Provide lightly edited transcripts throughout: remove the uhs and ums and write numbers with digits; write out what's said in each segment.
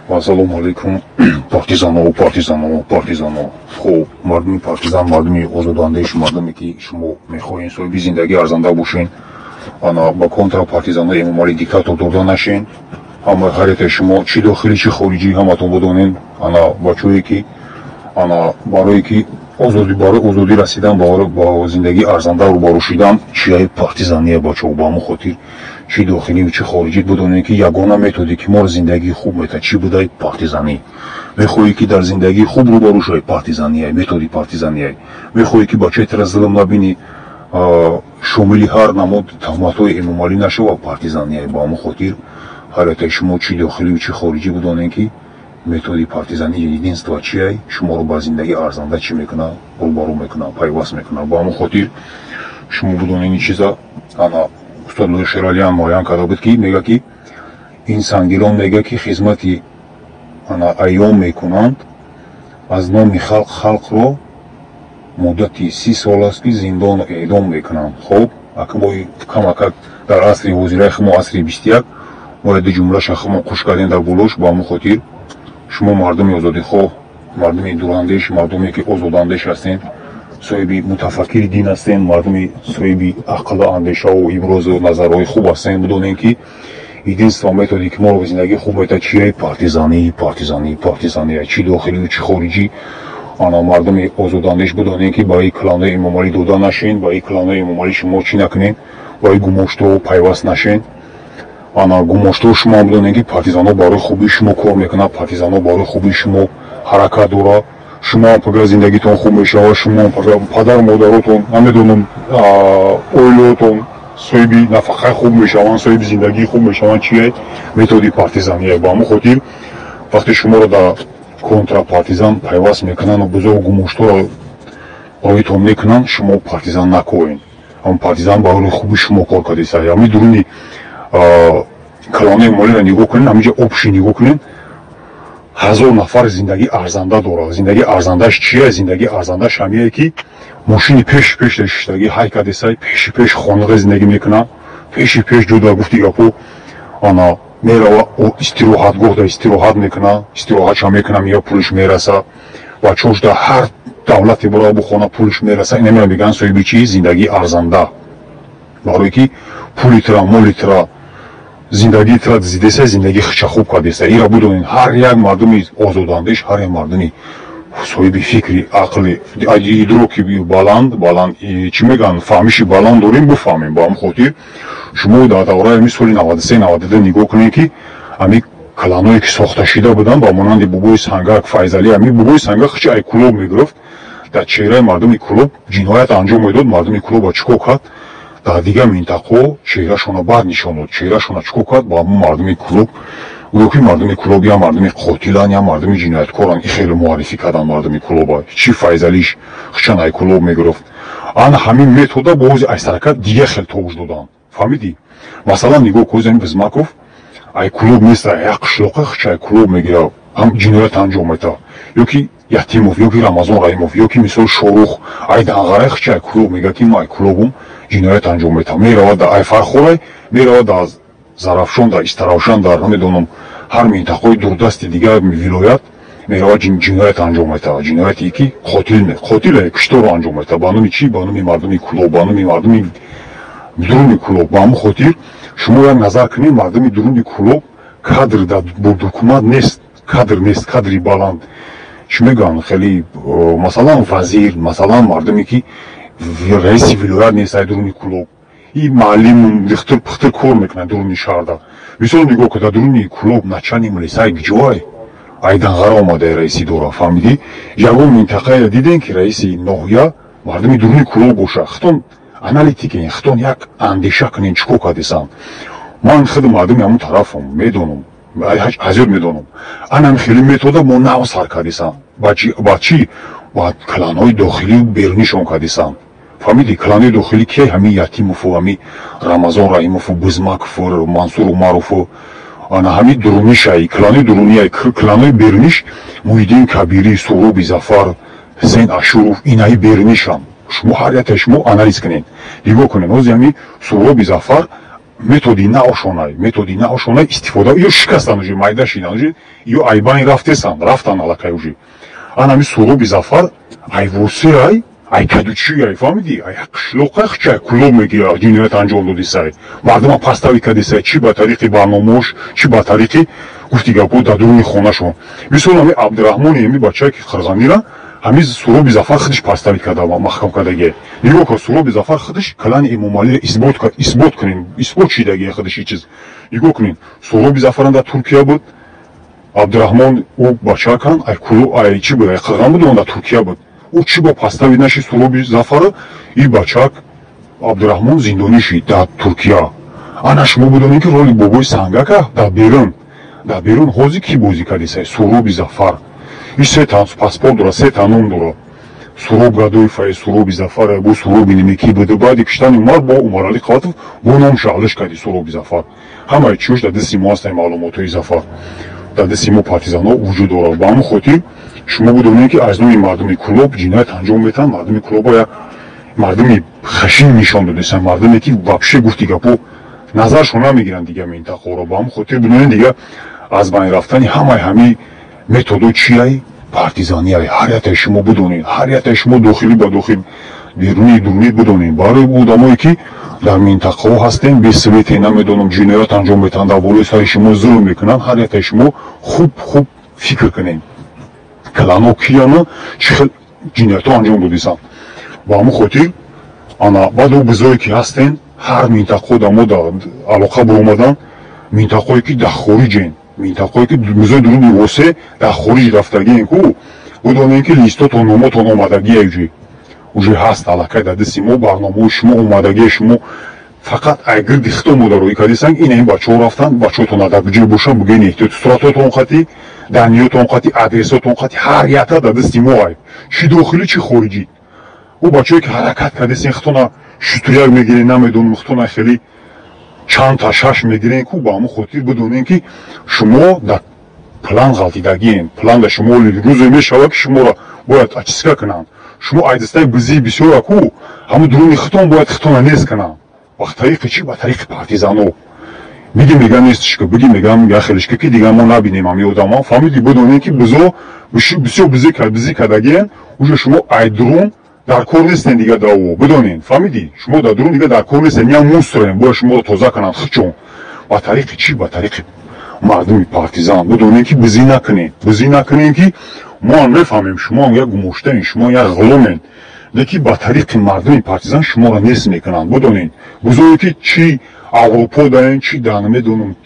Ассалому алейкум, партизанов. Хуб, мардуми партизан, мардуми озодандеш, мардуме ки шумо мехоҳед соҳиби зиндаги арзанда бошен, ана ба контра партизанҳо эмомали диктатор дода нашен, ҳама ҳарете шумо чи дохилӣ чи хориҷӣ ҳаматон будонен, ана бачое ки ана барое ки барои озодӣ расидан ба зиндаги арзанда рӯбарӯ шидан чияи партизания бачаҳо ба ҳамон хотир чи дохилӣ чи хориҷӣ будонем ки ягона методе ки моро зиндагии хуб мета чи будай партизанӣ. Мехоҳӣ ки дар зиндагии хуб рӯбарӯ шавӣ партизания, методи партизания. Мехоҳӣ ки бачаи зулм набинӣ, шомили ҳар намуд таҳматҳои эмомалӣ нашава партизания. Ба ҳамон хотир ҳарятаи шумо чи дохилӣ чи хориҷӣ будонем ки методи партизанӣ единства чияй шуморо ба зиндаги арзанда чӣ мекунад, рӯбарӯ мекунад, пайваст мекунад. Ба ҳамон хотир шумо будонем ин чиза ана Устод Лӯи Шералиан муайян карда буд ки мега ки ин сангирон мега ки хизмати айём мекунанд, аз номи халқро муддати 30 сол аст ки зиндону эъдом мекунанд. Хоб камакак дар асри ҳозираи хумо асри 21 мо ду ҷумлаша хумо қуш кардем дар булош. Ба ҳамон хотир шумо мардуми озодихоҳ, мардуми дурандеш, мардуме ки озодандеш ҳастед, соҳиби мутафаккири дин ҳастен, мардуми соҳиби ақл андешаву иброзу назарҳои хуб ҳастен, будонем ки единства методи ки моро зиндагии хуб мета чияи партизания чи дохилию чи хориҷӣ. ана мардуми озодандеш будонем ки ба ин кланҳои эмомалӣ дода нашен, ба ин кланҳои эмомалӣ шумо чӣ накунед, ба ин гумоштҳо пайваст нашен. ана гумоштҳо шумо будонем ки партизанҳо барои хубии шумо кор мекунад, партизанҳо барои хубии шумо ҳаракат дорад. шумо пага зиндагитон хуб мешавад, шумо падар модаротон намедонам оилаотон соҳиби нафақаи хуб мешаванд, соҳиби зиндагии хуб мешаванд. чияй методи партизания. Ба ҳамон хотир вақте шуморо дар контрапартизан пайваст мекунанд ва бузоғ гумоштҳоро роитон мекунанд, шумо партизан накоед. ҳам партизан барои хуби шумо кор кардеса. ҳамин дуруни калонаи молиро нигоҳ кунед, ҳаминҷа обши нигоҳ кунед, 1000 нафар зиндаги арзанда дорад. зиндаги арзандаш чия? Зиндаги арзандаш ҳамие ки мошини пеш дештаги ҳай кардесай, пеш хонаға зиндаги мекунад, пеш ҷуда гуфти гапо ана мерава истироҳатгоҳ да истироҳат мекунад, истироҳатша мекунад, мия пулиш мераса ва чош да ҳар давлати бора бу хона пулиш мераса. Ина мегӯянд соҳиби чи? Зиндаги арзанда. барое ки пули тира, моли тира, зиндагии тира дидеса, зиндаги хуб кардеса. ира будонед ҳар як мардуми озодандеш, ҳар як мардуми соҳиби фикри, ақли, идроки баланд чӣ мегӯянд, фаҳмиши баланд дорем, буфаҳмем. Ба ҳамон хотир шумо дар давраи соли 93-92 нигоҳ кунед ки ҳамин каланҳое ки сохта шида буданд ба монанди Бубои Сангак, Файзалӣ, ҳамин Бубои Сангак хичи Айкулоб мегирифт, дар чеҳраи мардуми Кулоб ҷиноят анҷом медод. мардуми Кулоба чикор кард? дар дигар минтақаҳо чеҳрашона барнишон дод, чеҳрашона чикор кард? ба ҳамон мардуми Кулоб гӯё ки мардуми Кулоб я мардуми қотиланд, я мардуми ҷинояткоранд. ин хеле муаррифӣ карданд мардуми Кулоба. чи Файзалиш хичан Айкулоб мегирифт. ана ҳамин метода бози айсаракат дига хел товуш доданд. фаҳмидӣ? масалан нигоҳ кунед Бизмаков Айкулоб неста, як қишлоқа хичи Айкулоб мегира, ҳам ҷиноят анҷом мета. ё ки Ятимов, ё ки Рамазон Раимов, ё ки мисол Шорух Айданғарай хичи Айкулоб мега ки ман Айкулобум ҷиноят анҷом мета. меравад дар Айфархорай, меравад дар Зарафшон, дар Истаравшан, дар намедонам ҳар минтақаҳои дурдасти дигар вилоят меравад ҷиноят анҷом мета. ҷинояте ки қотиле кушторо анҷом мета. ба номи чӣ? ба номи мардуми Кулоб, ба номи мардуми дуруни Кулоб. ба ҳамон хотир шумо як назар кунед, мардуми дуруни Кулоб кадр бо документ нест, кадри баланд. чӣ мегӯянд? хеле масалан вазир, масалан мардуме ки раиси вилоят нест ай дуруни Кулоб, ин маълим дихтир пухтир кор мекунад дуруни шаҳрда. мисол нигоҳ кунед дуруни Кулоб начани милисаи ҷой Айданғара омада раиси дора. фаҳмидӣ? ягон минтақае дидем ки раиси ноҳия мардуми дуруни Кулоб боша. хитон аналитикен, хитон як андеша кунен чӣ кор кардесанд. ман худи мардуми ҳамон тарафам, медонам, азёд медонам. анам хеле метода мо нав сар кардесанд. ба чӣ? ба кланҳои дохилию берунишон кардесанд. фаҳмидӣ? кланҳои дохилӣ кияй? ҳамин Ятимову, ҳамин Рамазон Раимову, Бизмакову, Мансур Умарову, ҳамин дурунишай, кланҳои дурунияй, кланҳои беруниш, Муҳиддин Кабирӣ, Суҳроби Зафар, Ҳусейн Ашуров, инаи берунишанд. шумо ҳар яке шумо анализ кунед, нигоҳ кунед. ҳозир ҳамин Суҳроби Зафар методи наошонай истифода ё шикастан уже майда шидан уже ё айбани рафтан алакай уже анами суроби зафар ай восе ай кадучи ай фамиди ай шлоқа хча кулоб мегира ҷиноят анҷом додисай мардума пастави кадисай чи ба тариқи барномаош чи ба тариқи гуфти гапҳо дар дуруни хонашон мисол ҳами абдурахмони ҳами бачаи ки қирғанира ҳами суроби зафар худиш пастави када маҳкам кадаге нигоҳ ка суроби зафар худиш калани эмомалиро исбот кунин исбот шидаге худиши чиз нигоҳ кунин суроби зафарам дар туркия буд абдурахмон ӯ бачакан ай чи буд ай қирған буд он дар туркия буд ӯ чи ба пастави наши суроби зафаро и бачак абдурахмон зиндонӣ шид дар туркия ана шумо бидонед ки роли бобои сангака дар берун ҳозир ки бозӣ кардисай суроби зафар и се тан паспорт дора се тан ном дора суроб гадоифай суроби зафар бо суроби немекӣ буду баъди киштани умар бо умарали қаватов бо ном шаълиш карди суроби зафар ҳамаи чиёш дар дасти мо ҳастаи маълумотҳои зафар дар дасти мо партизанҳо вуҷуд дорад ба ҳамон хотир шумо бидонед ки аз нои мардуми кулоб ҷиноят анҷом метан мардуми кулобо як мардуми хашин нишон додисанд мардуме ки вобше гуфти гапо назаршон намегиранд дига минтақаро ба ҳамон хотир бидонед дига аз байн рафтани ҳамаи методо чиай партизаниай ҳар яктаи шумо бидонед ҳар яктаи шумо дохилӣ ба дохил беруни дурунӣ бидонед барои одамое ки дар минтақаҳо ҳастем бесвете намедонам ҷиноят анҷом метан дар болои сари шумо зулм мекунанд ҳар яктаи шумо хуб фикр кунед калано кияна чӣ хел ҷиноятҳо анҷом додисанд ба ҳамон хотир ана баъду бизое ки ҳастен ҳар минтақаҳо дар мо алоқа биомадан минтақаҳое ки дар хориҷен минтақаҳое ки бизои дуруни восе дар хориҷ рафтагиен ку бидонем ки листотон номотон омадагия уже ҳаст аллакай дар дасти мо барномаҳои шумо омадагия шумо фақат айгирди хито модароӣ кардисанд ин ин бачаҳо рафтанд бачаҳотон дар куҷое бошанд бугоен эҳтиёт суратотон хати даниётон хати адресотон хати ҳар якта дар дасти мо ай чи дохилӣ чи хориҷӣ ӯ бачаҳое ки ҳаракат кардисен хитона шутуяк мегирен намедонам хитона хеле чанд та шаш мегирен ку ба ҳамон хотир бидонем ки шумо дар план ғалтидагиен планда шумо рӯзе мешавад ки шуморо бояд очистка кунанд шумо айдастаи бизии бисёра ку ҳамун дуруни хитон бояд хитона нест кунанд ба тариқи чи ба тариқи партизанҳо биги мегам нестишка биги мегам яхелишка ки дигар мо набинем ҳами одамон фаҳмиди бидонем ки бисёр бизи кардагиен уже шумо ай дурун дар кор нестен дига даво бидонен фаҳмиди шумо дар дурун дига дар кор нестен ям мусорен бояд шуморо тоза кунанд хичон ба тариқи чи ба тариқи мардуми партизан бидонем ки бизӣ накунем ки мо мефаҳмем шумо як гумоштаен шумо як ғуломен леки ба тариқи мардуми партизан шуморо нест мекунанд бидонед бузое ки чи аврупо даен чи дар намедонам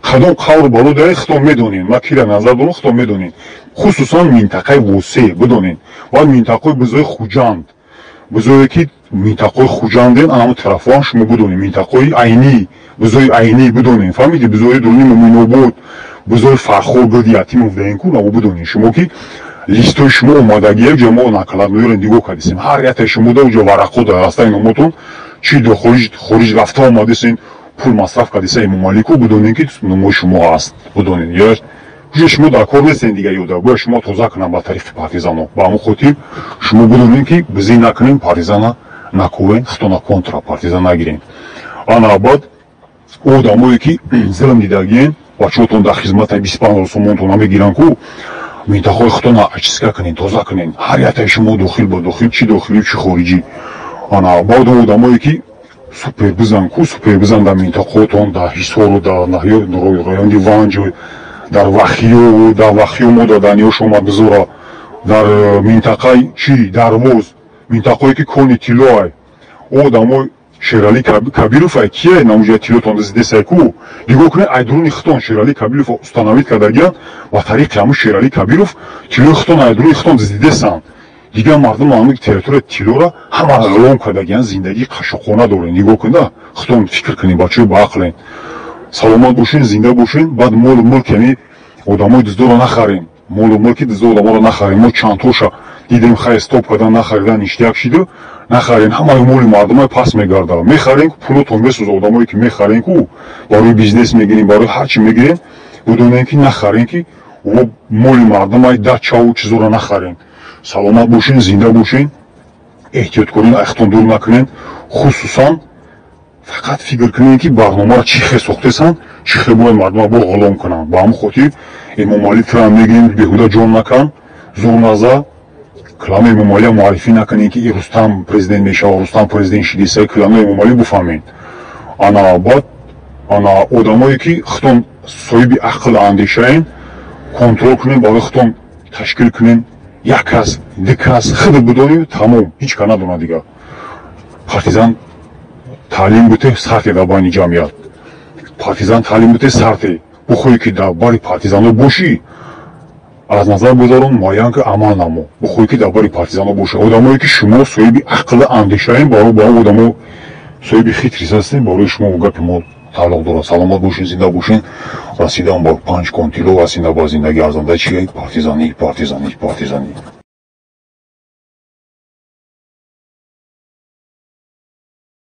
кадом қавр бало даен хитон медонед ма кира назар дорам хитон медонед хусусан минтақаи восе бидонед баъд минтақаи бизои хуҷанд бизое ки минтақаи хуҷанден ҳамон тарафоан шумо бидонед минтақаи айнӣ бизои айнӣ бидонед фаҳмиди бизои дуруни муминобод бизои фархор гӯди ятимов даен ку намо бидонед шумо ки листои шумо омадагия ҷо мо накаладоёро нигоҳ кардисем ҳар яктаи шумо да уҷо варақҳо дар ҳастаи номотон чи до хориҷ рафта омадисен пул масраф кардиса эмомалику бидонед ки номои шумо ҳаст бидонед ҷо шумо дар кор нестен дига ёда бояд шумо тоза кунанд ба тариқи партизанҳо ба ҳамон хотир шумо бидонед ки бизӣ накунем партизана наковен хитона контра партизан нагирем ана баъд одамое ки зулм дидагиен бачаҳотон дар хизматаи 25 сомонтон намегиранд ку минтақаҳои хитона очистка кунен тоза кунен ҳар яктаи шумо дохил ба дохил чи дохилӣ чи хориҷӣ ана баъд одамое ки супербизанд ку супербизанд дар минтақаҳотон дар ҳисору дар райони ванҷ дар вахиё мо дар даниёш омад бизора дар минтақаи чи дарвоз минтақаое ки кони тиллоай одамои шералӣ кабиров ай кияй намуҷаи тиллотон дидесай ку нигоҳ кунед ай дуруни хитон шералӣ кабиров устанавид кардагианд ба тариқи ҳамун шералӣ кабиров тиллои хитон ай дуруни хитон дидесанд дигар мардум ҳамин территорияи тиллора ҳама ғулом кардагианд зиндагии қашоқона дорен нигоҳ кунед хитон фикр кунед бачаҳои баақлен саломат бошен зинда бошен баъд молу мулк яъне одамои дуздора нахарем молу мулки дузда одаморо нахарем мо чандтоша дидем хай стоп кардан нахаридан иштияк шида нахарен ҳамаи моли мардумай пас мегарда мехарен пулотон месӯза одамое ки мехарен ку барои бизнес мегирем барои ҳарчи мегирем бидонем ки нахарен ки моли мардумай дачаву чизоро нахарен саломат бошен зинда бошен эҳтиёт кунен ахтон дур накунен хусусан фақат фикр кунед ки барномаро чӣ хел сохтесан, чӣ хел бояд мардума бо ғулом кунанд. Ба ҳамин хотир Эмомалӣ Трамп мегирем беҳуда ҷон накан, зур наза калами Эмомалӣ муаррифӣ накунед ки Рустам президент мешавад, Рустам президент шидиса, калами Эмомалӣ буфаҳмед. Ана баъд ана одамое ки худтон соҳиби ақл андешаен контрол кунед, барои худтон ташкил кунед. Як кас, ду кас худо бидонед, тамом, ҳеҷ ка надонад дигар. Партизан таълим бутед сарте дар байни ҷамъият. Партизан таълим бутед сарте. Бухоҳӣ ки дар бари партизанҳо бошӣ, аз назар гузарон муайян ки амал намо. Бухоҳӣ ки дар бари партизанҳо бошӣ. Одамое ки шумо соҳиби ақл андешаен, барои ба одамо соҳиби хитрис ҳастед, барои шумо гапи мо тааллуқ дорад. Саломат бошин, зинда бошин. Расидан ба 5 контило ва зинда ба зиндагии арзанда чӣ партизанӣ.